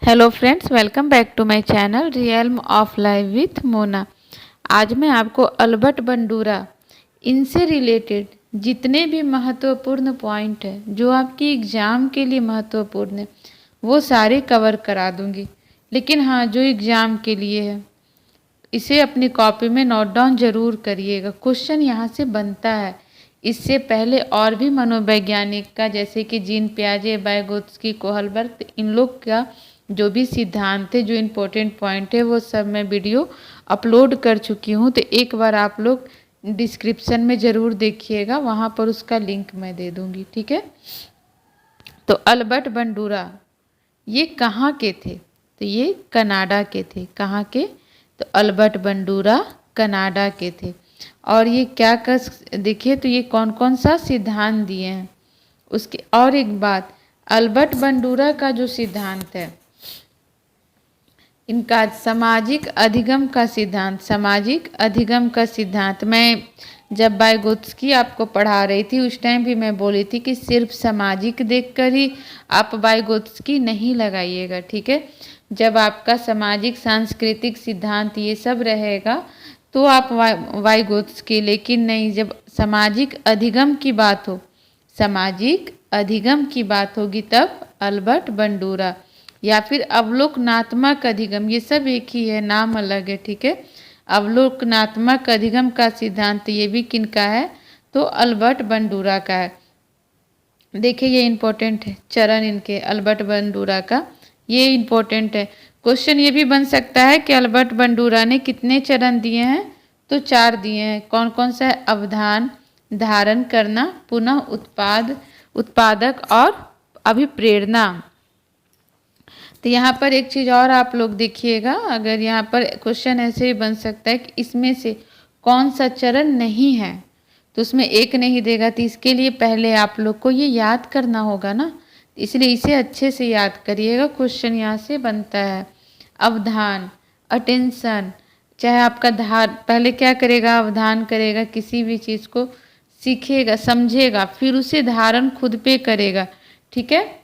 Hello friends, welcome back to my channel realm of life with Mona. आज मैं आपको Albert Bandura इनसे related जितने भी महत्वपूर्ण पॉइंट है जो आपकी एग्ज़ाम के लिए महत्वपूर्ण है वो सारे कवर करा दूंगी। लेकिन हाँ, जो एग्ज़ाम के लिए है इसे अपनी कॉपी में नोट डाउन जरूर करिएगा। क्वेश्चन यहाँ से बनता है। इससे पहले और भी मनोवैज्ञानिक का, जैसे कि जीन पियाजे, वाइगोत्स्की, कोहलबर्ग, इन लोग का जो भी सिद्धांत है, जो इम्पोर्टेंट पॉइंट है, वो सब मैं वीडियो अपलोड कर चुकी हूँ। तो एक बार आप लोग डिस्क्रिप्शन में ज़रूर देखिएगा, वहाँ पर उसका लिंक मैं दे दूँगी। ठीक है। तो अल्बर्ट बंडूरा ये कहाँ के थे? तो ये कनाडा के थे। कहाँ के? तो अल्बर्ट बंडूरा कनाडा के थे। और ये क्या कर देखिए, तो ये कौन कौन सा सिद्धांत दिए हैं उसके। और एक बात, अल्बर्ट बंडूरा का जो सिद्धांत है, इनका सामाजिक अधिगम का सिद्धांत, सामाजिक अधिगम का सिद्धांत, मैं जब वाइगोत्स्की आपको पढ़ा रही थी उस टाइम भी मैं बोली थी कि सिर्फ सामाजिक देखकर ही आप वाइगोत्स्की नहीं लगाइएगा। ठीक है। जब आपका सामाजिक सांस्कृतिक सिद्धांत ये सब रहेगा तो आप वाइगोत्स्की, लेकिन नहीं, जब सामाजिक अधिगम की बात हो, सामाजिक अधिगम की बात होगी तब अल्बर्ट बंडूरा, या फिर अवलोकनात्मक अधिगम, ये सब एक ही है, नाम अलग है। ठीक है। अवलोकनात्मक अधिगम का सिद्धांत ये भी किनका है? तो अल्बर्ट बंडूरा का है। देखिए ये इम्पोर्टेंट है, चरण इनके अल्बर्ट बंडूरा का ये इम्पोर्टेंट है। क्वेश्चन ये भी बन सकता है कि अल्बर्ट बंडूरा ने कितने चरण दिए हैं? तो 4 दिए हैं। कौन कौन सा है? अवधान, धारण करना, पुनः उत्पादक और अभिप्रेरणा। तो यहाँ पर एक चीज़ और आप लोग देखिएगा, अगर यहाँ पर क्वेश्चन ऐसे ही बन सकता है कि इसमें से कौन सा चरण नहीं है, तो उसमें एक नहीं देगा। तो इसके लिए पहले आप लोग को ये याद करना होगा ना, इसलिए इसे अच्छे से याद करिएगा। क्वेश्चन यहाँ से बनता है अवधान, अटेंशन। चाहे आपका पहले क्या करेगा? अवधान करेगा, किसी भी चीज़ को सीखेगा, समझेगा, फिर उसे धारण खुद पे करेगा। ठीक है।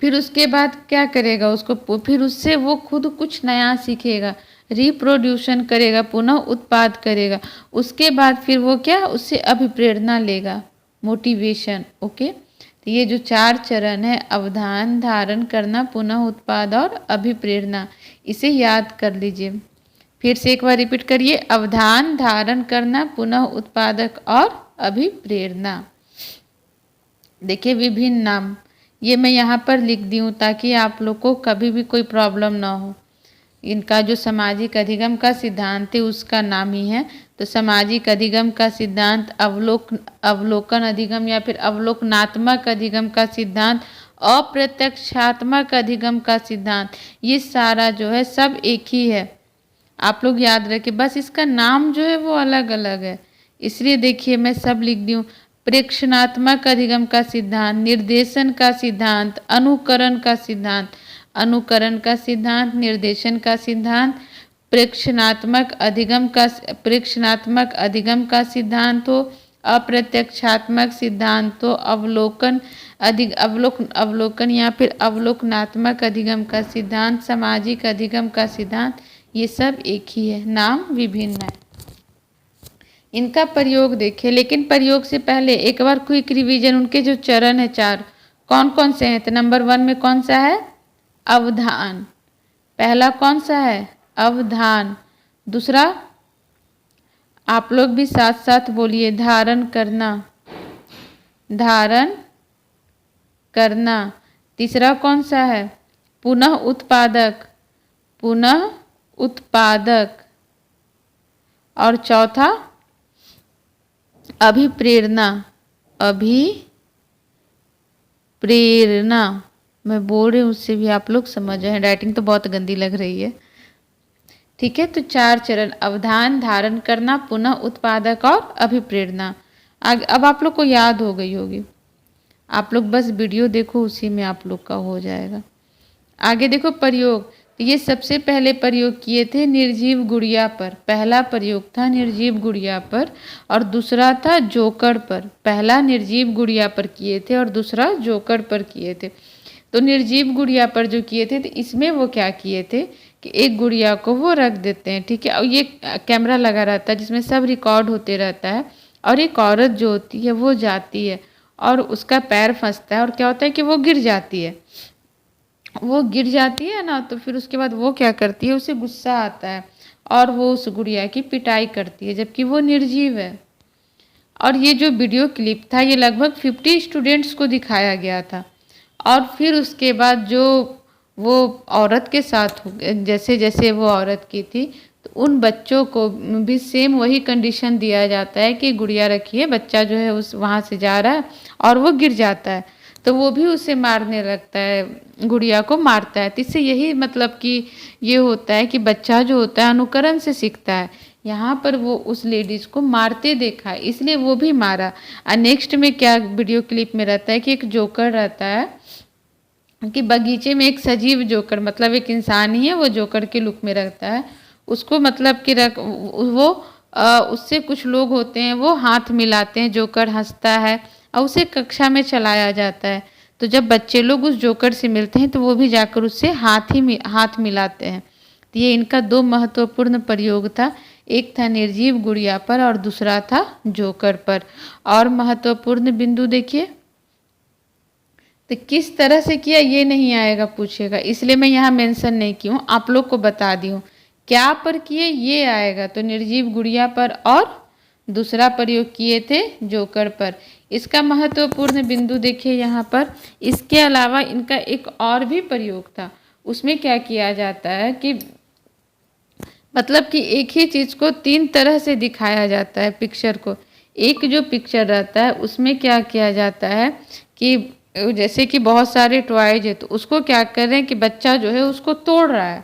फिर उसके बाद क्या करेगा? उसको फिर उससे वो खुद कुछ नया सीखेगा, रिप्रोड्यूशन करेगा, पुनः उत्पाद करेगा। उसके बाद फिर वो क्या? उससे अभिप्रेरणा लेगा, मोटिवेशन। ओके। तो ये जो 4 चरण है, अवधान, धारण करना, पुनः उत्पाद और अभिप्रेरणा, इसे याद कर लीजिए। फिर से एक बार रिपीट करिए, अवधान, धारण करना, पुनः उत्पादक और अभिप्रेरणा। देखिए विभिन्न नाम ये मैं यहाँ पर लिख दी हूँ ताकि आप लोग को कभी भी कोई प्रॉब्लम ना हो। इनका जो सामाजिक अधिगम का सिद्धांत है उसका नाम ही है। तो सामाजिक अधिगम का सिद्धांत, अवलोकन अधिगम या फिर अवलोकनात्मक अधिगम का सिद्धांत, अप्रत्यक्षात्मक अधिगम का सिद्धांत, ये सारा जो है सब एक ही है। आप लोग याद रखें, बस इसका नाम जो है वो अलग अलग है, इसलिए देखिए मैं सब लिख दी हूँ। प्रेक्षणात्मक अधिगम का सिद्धांत, निर्देशन का सिद्धांत, अनुकरण का सिद्धांत, अनुकरण का सिद्धांत, निर्देशन का सिद्धांत, प्रेक्षणात्मक अधिगम का सिद्धांत हो, अप्रत्यक्षात्मक सिद्धांत हो, अवलोकन या फिर अवलोकनात्मक अधिगम का सिद्धांत, सामाजिक अधिगम का सिद्धांत, ये सब एक ही है, नाम विभिन्न है। इनका प्रयोग देखें, लेकिन प्रयोग से पहले एक बार क्विक रिवीजन, उनके जो चरण है 4 कौन कौन से हैं? तो नंबर 1 में कौन सा है? अवधान। पहला कौन सा है? अवधान। दूसरा आप लोग भी साथ साथ बोलिए, धारण करना, धारण करना। तीसरा कौन सा है? पुनः उत्पादक, पुनः उत्पादक। और चौथा अभिप्रेरणा, अभिप्रेरणा। मैं बोल रही हूँ उससे भी आप लोग समझ रहे हैं, राइटिंग तो बहुत गंदी लग रही है। ठीक है। तो 4 चरण, अवधान, धारण करना, पुनः उत्पादक और अभिप्रेरणा। अब आप लोग को याद हो गई होगी, आप लोग बस वीडियो देखो, उसी में आप लोग का हो जाएगा। आगे देखो प्रयोग। तो ये सबसे पहले प्रयोग किए थे निर्जीव गुड़िया पर। पहला प्रयोग था निर्जीव गुड़िया पर और दूसरा था जोकर पर। पहला निर्जीव गुड़िया पर किए थे और दूसरा जोकर पर किए थे। तो निर्जीव गुड़िया पर जो किए थे, तो इसमें वो क्या किए थे कि एक गुड़िया को वो रख देते हैं, ठीक है, और ये कैमरा लगा रहता है जिसमें सब रिकॉर्ड होते रहता है, और एक औरत जो होती है वो जाती है और उसका पैर फंसता है और क्या होता है कि वो गिर जाती है। वो गिर जाती है ना, तो फिर उसके बाद वो क्या करती है, उसे गुस्सा आता है और वो उस गुड़िया की पिटाई करती है, जबकि वो निर्जीव है। और ये जो वीडियो क्लिप था ये लगभग 50 स्टूडेंट्स को दिखाया गया था। और फिर उसके बाद जो वो औरत के साथ जैसे जैसे वो औरत की थी, तो उन बच्चों को भी सेम वही कंडीशन दिया जाता है कि गुड़िया रखिए, बच्चा जो है उस वहाँ से जा रहा है और वो गिर जाता है, तो वो भी उसे मारने लगता है, गुड़िया को मारता है। तो इससे यही मतलब कि ये होता है कि बच्चा जो होता है अनुकरण से सीखता है। यहाँ पर वो उस लेडीज़ को मारते देखा इसलिए वो भी मारा। और नेक्स्ट में क्या वीडियो क्लिप में रहता है कि एक जोकर रहता है कि बगीचे में एक सजीव जोकर, मतलब एक इंसान ही है, वो जोकर के लुक में रहता है। उसको मतलब कि वो उससे कुछ लोग होते हैं वो हाथ मिलाते हैं, जोकर हंसता है और उसे कक्षा में चलाया जाता है। तो जब बच्चे लोग उस जोकर से मिलते हैं तो वो भी जाकर उससे हाथ मिलाते हैं। तो ये इनका दो महत्वपूर्ण प्रयोग था, एक था निर्जीव गुड़िया पर और दूसरा था जोकर पर। और महत्वपूर्ण बिंदु देखिए, तो किस तरह से किया ये नहीं आएगा पूछेगा, इसलिए मैं यहाँ मेंशन नहीं की हूँ, आप लोग को बता दी हूँ। क्या पर किए ये आएगा, तो निर्जीव गुड़िया पर और दूसरा प्रयोग किए थे जोकर पर। इसका महत्वपूर्ण बिंदु देखिए यहाँ पर। इसके अलावा इनका एक और भी प्रयोग था, उसमें क्या किया जाता है कि मतलब कि एक ही चीज़ को तीन तरह से दिखाया जाता है पिक्चर को। एक जो पिक्चर रहता है उसमें क्या किया जाता है कि जैसे कि बहुत सारे टॉयज है, तो उसको क्या कर रहे हैं कि बच्चा जो है उसको तोड़ रहा है,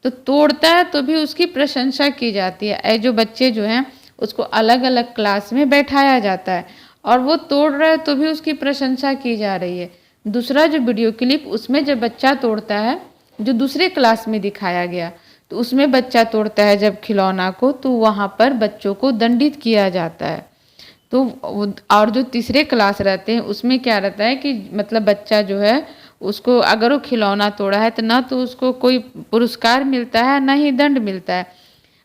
तो तोड़ता है तो भी उसकी प्रशंसा की जाती है। ऐ जो बच्चे जो हैं उसको अलग अलग क्लास में बैठाया जाता है और वो तोड़ रहा है तो भी उसकी प्रशंसा की जा रही है। दूसरा जो वीडियो क्लिप उसमें जब बच्चा तोड़ता है, जो दूसरे क्लास में दिखाया गया, तो उसमें बच्चा तोड़ता है जब खिलौना को, तो वहाँ पर बच्चों को दंडित किया जाता है। तो और जो तीसरे क्लास रहते हैं उसमें क्या रहता है कि मतलब बच्चा जो है उसको अगर वो खिलौना तोड़ा है तो ना तो उसको कोई पुरस्कार मिलता है ना ही दंड मिलता है।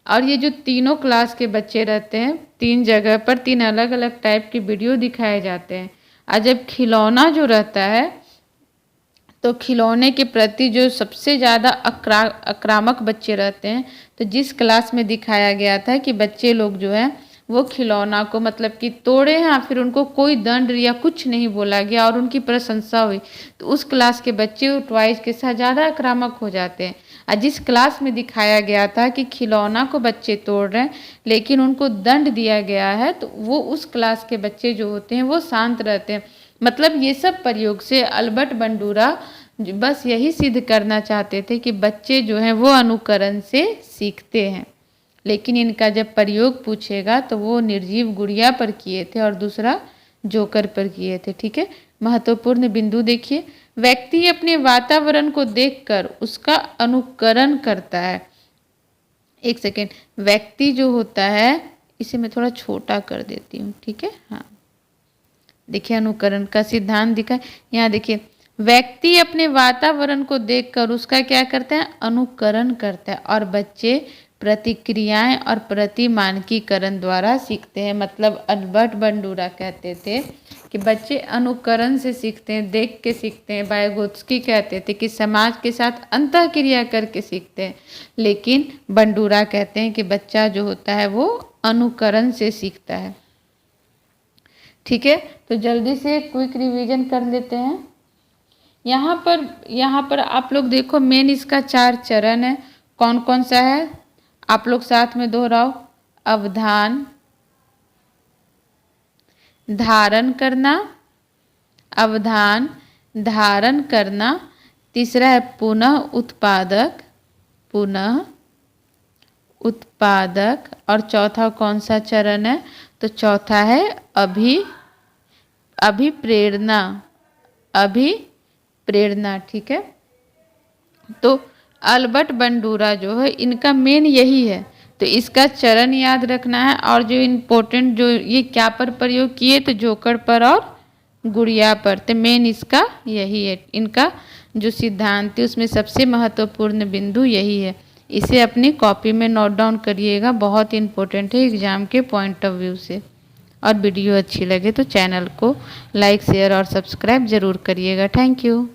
और ये जो तीनों क्लास के बच्चे रहते हैं, तीन जगह पर तीन अलग अलग टाइप के वीडियो दिखाए जाते हैं। और जब खिलौना जो रहता है, तो खिलौने के प्रति जो सबसे ज़्यादा आक्रामक बच्चे रहते हैं, तो जिस क्लास में दिखाया गया था कि बच्चे लोग जो है वो खिलौना को मतलब कि तोड़े हैं, फिर उनको कोई दंड या कुछ नहीं बोला गया और उनकी प्रशंसा हुई, तो उस क्लास के बच्चे टॉयज के साथ ज़्यादा आक्रामक हो जाते हैं। और जिस क्लास में दिखाया गया था कि खिलौना को बच्चे तोड़ रहे हैं लेकिन उनको दंड दिया गया है, तो वो उस क्लास के बच्चे जो होते हैं वो शांत रहते हैं। मतलब ये सब प्रयोग से अल्बर्ट बंडूरा बस यही सिद्ध करना चाहते थे कि बच्चे जो हैं वो अनुकरण से सीखते हैं। लेकिन इनका जब प्रयोग पूछेगा तो वो निर्जीव गुड़िया पर किए थे और दूसरा जोकर पर किए थे, ठीक है। महत्वपूर्ण बिंदु देखिए, व्यक्ति अपने वातावरण को देखकर उसका अनुकरण करता है। एक सेकेंड, व्यक्ति जो होता है, इसे मैं थोड़ा छोटा कर देती हूँ, ठीक है। हाँ देखिए, अनुकरण का सिद्धांत दिखा यहाँ देखिए, व्यक्ति अपने वातावरण को देखकर उसका क्या करता है, अनुकरण करता है, और बच्चे प्रतिक्रियाएं और प्रतिमानकीकरण द्वारा सीखते हैं। मतलब अल्बर्ट बंडूरा कहते थे कि बच्चे अनुकरण से सीखते हैं, देख के सीखते हैं। वाइगोत्स्की कहते थे कि समाज के साथ अंतःक्रिया करके सीखते हैं। लेकिन बंडूरा कहते हैं कि बच्चा जो होता है वो अनुकरण से सीखता है, ठीक है। तो जल्दी से क्विक रिवीजन कर लेते हैं। यहाँ पर आप लोग देखो, मेन इसका 4 चरण है। कौन कौन सा है, आप लोग साथ में दोहराओ। अवधान, धारण करना, अवधान धारण करना। तीसरा है पुनः उत्पादक, पुनः उत्पादक। और चौथा कौन सा चरण है, तो चौथा है अभिप्रेरणा, अभिप्रेरणा, ठीक है। तो अल्बर्ट बंडूरा जो है इनका मेन यही है, तो इसका चरण याद रखना है। और जो इम्पोर्टेंट जो ये क्या पर प्रयोग किए, तो जोकर पर और गुड़िया पर। तो मेन इसका यही है, इनका जो सिद्धांत है उसमें सबसे महत्वपूर्ण बिंदु यही है। इसे अपनी कॉपी में नोट डाउन करिएगा, बहुत इम्पोर्टेंट है एग्ज़ाम के पॉइंट ऑफ व्यू से। और वीडियो अच्छी लगे तो चैनल को लाइक शेयर और सब्सक्राइब ज़रूर करिएगा। Thank you.